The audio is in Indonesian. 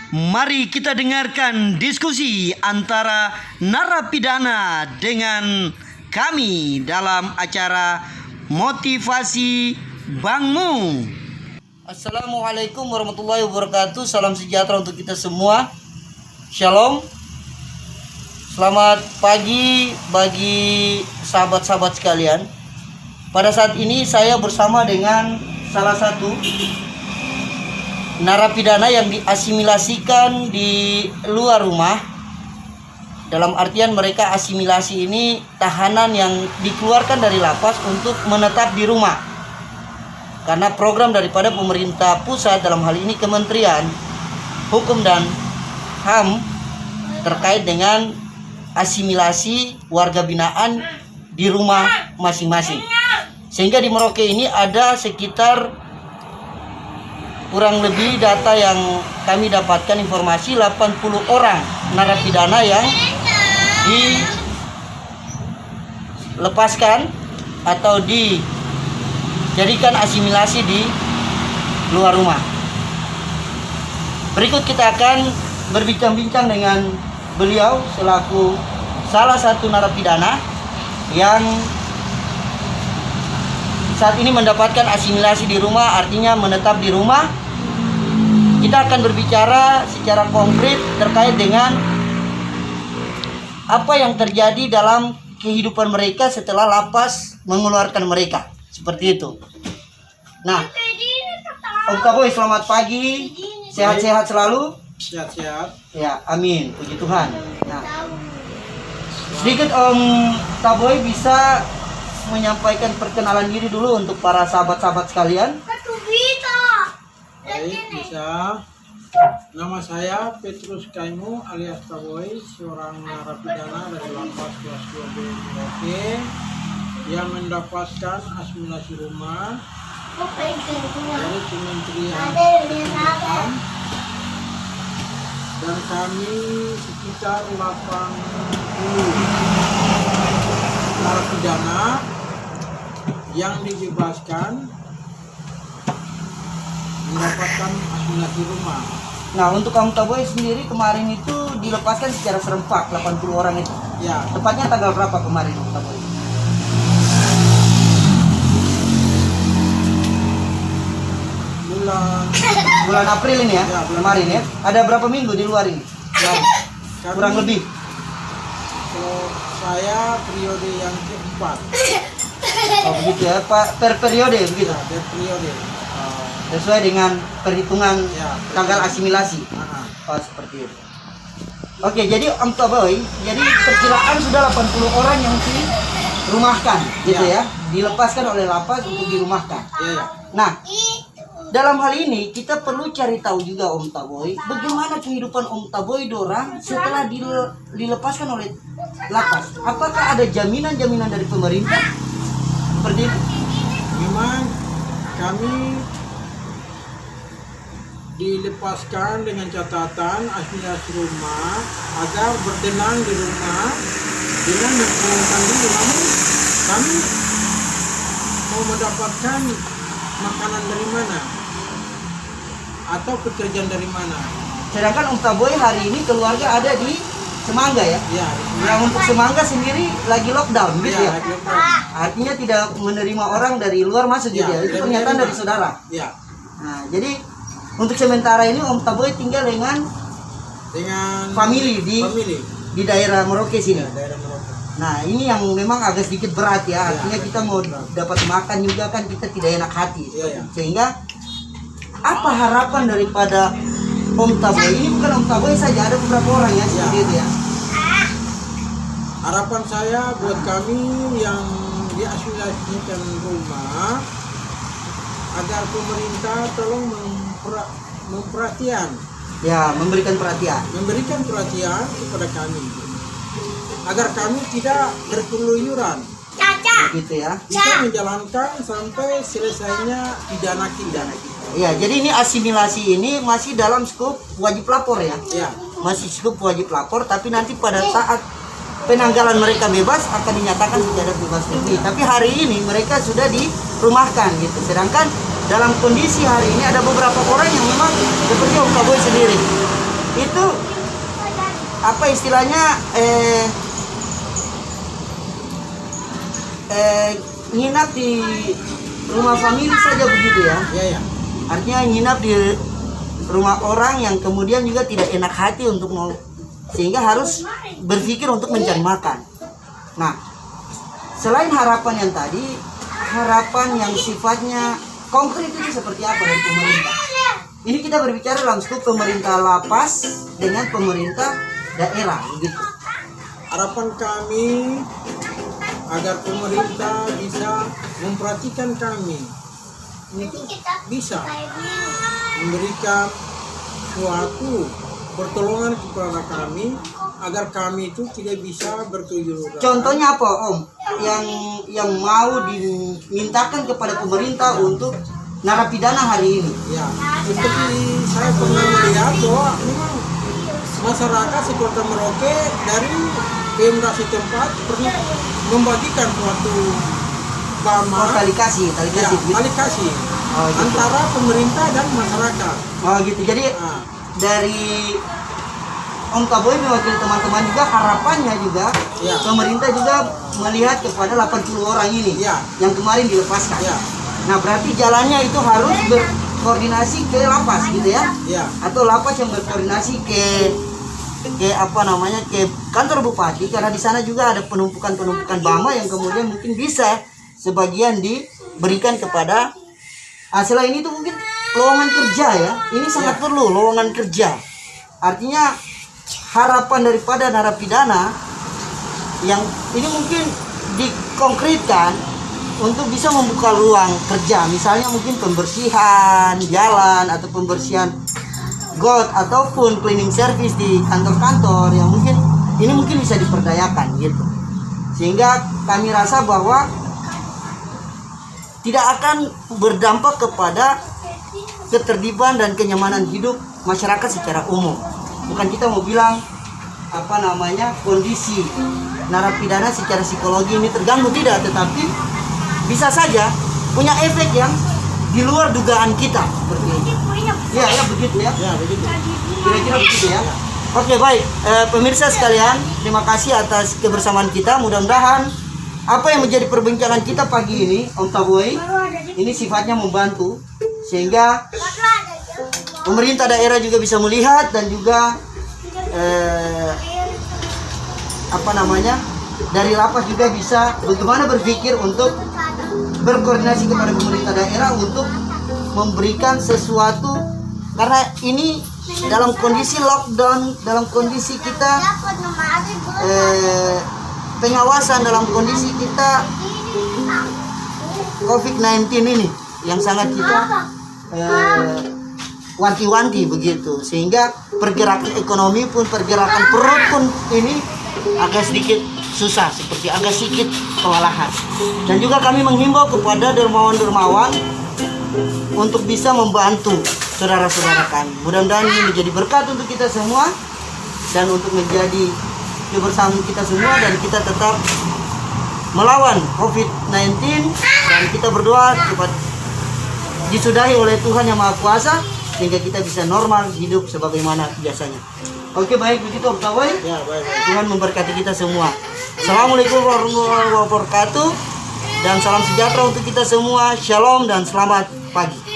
Mari kita dengarkan diskusi antara narapidana dengan kami dalam acara Motivasi Bangmu. Assalamualaikum warahmatullahi wabarakatuh. Salam sejahtera untuk kita semua. Shalom. Selamat pagi bagi sahabat-sahabat sekalian. Pada saat ini saya bersama dengan salah satu narapidana yang diasimilasikan di luar rumah. Dalam artian mereka asimilasi ini tahanan yang dikeluarkan dari lapas untuk menetap di rumah. Karena program daripada pemerintah pusat, dalam hal ini Kementerian Hukum dan HAM, terkait dengan asimilasi warga binaan di rumah masing-masing. Sehingga di Merauke ini ada sekitar kurang lebih data yang kami dapatkan informasi 80 orang narapidana yang dilepaskan atau dijadikan asimilasi di luar rumah. Berikut kita akan berbincang-bincang dengan beliau selaku salah satu narapidana yang saat ini mendapatkan asimilasi di rumah, artinya menetap di rumah. Kita akan berbicara secara konkret terkait dengan apa yang terjadi dalam kehidupan mereka setelah lapas mengeluarkan mereka. Seperti itu. Nah, Om Kaboy, selamat pagi. Sehat-sehat selalu. Sehat-sehat. Ya, amin. Puji Tuhan. Nah, sedikit Om Kaboy bisa menyampaikan perkenalan diri dulu untuk para sahabat-sahabat sekalian. Baik, bisa. Nama saya Petrus Kaimu alias Kaboy, seorang narapidana dari lapas kelas 2B Merauke yang mendapatkan asimilasi rumah dari Kementerian Hukum, dan kami sekitar 80 narapidana yang dibebaskan mendapatkan asimilasi rumah. Nah, untuk Om Kaboy sendiri kemarin itu dilepaskan secara serempak 80 orang itu. Ya, Tepatnya tanggal berapa kemarin Om Kaboy? Bulan April ini ya, Ya, bulan kemarin ya. April. Ada berapa minggu di luar ini? Kurang lebih. Kalau saya periode yang keempat. Oh begitu ya, Pak, per periode begitu. Ya, dari periode. Sesuai dengan perhitungan Ya, tanggal asimilasi. Nah, Oh seperti itu. Oke, jadi Om Kaboy, jadi perkiraan sudah 80 orang yang dirumahkan, gitu ya, dilepaskan oleh lapas untuk dirumahkan. ya. Nah, dalam hal ini kita perlu cari tahu juga Om Kaboy, bagaimana kehidupan Om Kaboy dorang setelah dilepaskan oleh lapas. Apakah ada jaminan-jaminan dari pemerintah seperti itu? Memang kami dilepaskan dengan catatan asimilasi rumah agar bertenang di rumah dengan mempunyai diri. Namun kami mau mendapatkan makanan dari mana atau pekerjaan dari mana? Sedangkan Om Kaboy hari ini keluarga ada di Semangga ya. Ya, Yang untuk Semangga sendiri lagi lockdown gitu ya. lagi lepas. Artinya tidak menerima orang dari luar masuk gitu ya. Itu pernyataan dari saudara. Ya, Nah, jadi untuk sementara ini Om Kaboy tinggal dengan dengan family family. di daerah Merauke sini. Ya, daerah Merauke. Nah, ini yang memang agak sedikit berat ya. Ya, Artinya kita mau dapat makan juga kan kita tidak enak hati. Ya. Sehingga apa harapan daripada Om Kaboy? Ini bukan Om Kaboy saja, ada beberapa orang ya seperti itu ya. Harapan saya buat kami yang diasimilasikan rumah agar pemerintah tolong memperhatian, Ya, memberikan perhatian. memberikan perhatian kepada kami agar kami tidak berkeluyuran, Gitu ya. bisa menjalankan sampai selesainya pidana kita. Ya, jadi ini asimilasi ini masih dalam skup wajib lapor ya. Ya, Masih skup wajib lapor, tapi nanti pada saat penanggalan mereka bebas akan dinyatakan secara bebas murni. Tapi hari ini mereka sudah dirumahkan gitu. Sedangkan dalam kondisi hari ini ada beberapa orang yang memang seperti Om Kaboy sendiri itu apa istilahnya nginap di rumah famili saja begitu ya. Ya, ya. Artinya nginap di rumah orang yang kemudian juga tidak enak hati untuk mau, sehingga harus berpikir untuk mencari makan. Nah, selain harapan yang tadi, harapan yang sifatnya konkret itu seperti apa dari pemerintah? Ini kita berbicara dalam skup pemerintah lapas dengan pemerintah daerah, begitu. Harapan kami agar pemerintah bisa memperhatikan kami, untuk bisa memberikan suatu pertolongan kepada kami agar kami itu tidak bisa berkeluyuran. Contohnya apa, Om? Yang mau dimintakan kepada pemerintah untuk narapidana hari ini? Ya, seperti saya pernah melihat bahwa memang masyarakat di Kota Merauke dari Pemda setempat pernah membagikan suatu bama Tali kasih, ya, gitu. tali kasih Oh, gitu. antara pemerintah dan masyarakat. Oh gitu. Jadi Nah, dari Om Kaboy mewakili teman-teman juga, harapannya juga Ya. pemerintah juga melihat kepada 80 orang ini Ya. yang kemarin dilepaskan. Ya. Nah berarti jalannya itu harus berkoordinasi ke lapas gitu ya, ya, atau lapas yang berkoordinasi ke apa namanya, ke kantor bupati, karena di sana juga ada penumpukan bama yang kemudian mungkin bisa sebagian diberikan kepada selain itu mungkin lowongan kerja ya, ini sangat perlu lowongan kerja. Artinya harapan daripada narapidana yang ini mungkin dikonkretkan untuk bisa membuka ruang kerja, misalnya mungkin pembersihan jalan atau pembersihan got ataupun cleaning service di kantor-kantor yang mungkin bisa diperdayakan gitu. Sehingga kami rasa bahwa tidak akan berdampak kepada ketertiban dan kenyamanan hidup masyarakat secara umum. Bukan kita mau bilang apa namanya kondisi narapidana secara psikologi ini terganggu, tidak, tetapi bisa saja punya efek yang di luar dugaan kita seperti ini. Ya begitu ya. ya begitu. Kira-kira begitu ya. Oke, baik. Pemirsa sekalian, terima kasih atas kebersamaan kita. Mudah-mudahan apa yang menjadi perbincangan kita pagi ini, Om Taboy, ini sifatnya membantu sehingga pemerintah daerah juga bisa melihat dan juga apa namanya, dari lapas juga bisa bagaimana berpikir untuk berkoordinasi kepada pemerintah daerah untuk memberikan sesuatu, karena ini dalam kondisi lockdown, dalam kondisi kita pengawasan, dalam kondisi kita COVID-19 ini yang sangat kita wanti-wanti begitu, sehingga pergerakan ekonomi pun, pergerakan perut pun ini agak sedikit susah, seperti agak sedikit kewalahan. Dan juga kami menghimbau kepada dermawan-dermawan untuk bisa membantu saudara-saudara kami. Mudah-mudahan ini menjadi berkat untuk kita semua dan untuk menjadi kebersamaan kita semua, dan kita tetap melawan COVID-19, dan kita berdoa cepat disudahi oleh Tuhan Yang Maha Kuasa sehingga kita bisa normal hidup sebagaimana biasanya. Oke, baik begitu Om Taboy. Ya, baik. Tuhan memberkati kita semua. Assalamualaikum warahmatullahi wabarakatuh, dan salam sejahtera untuk kita semua. Shalom dan selamat pagi.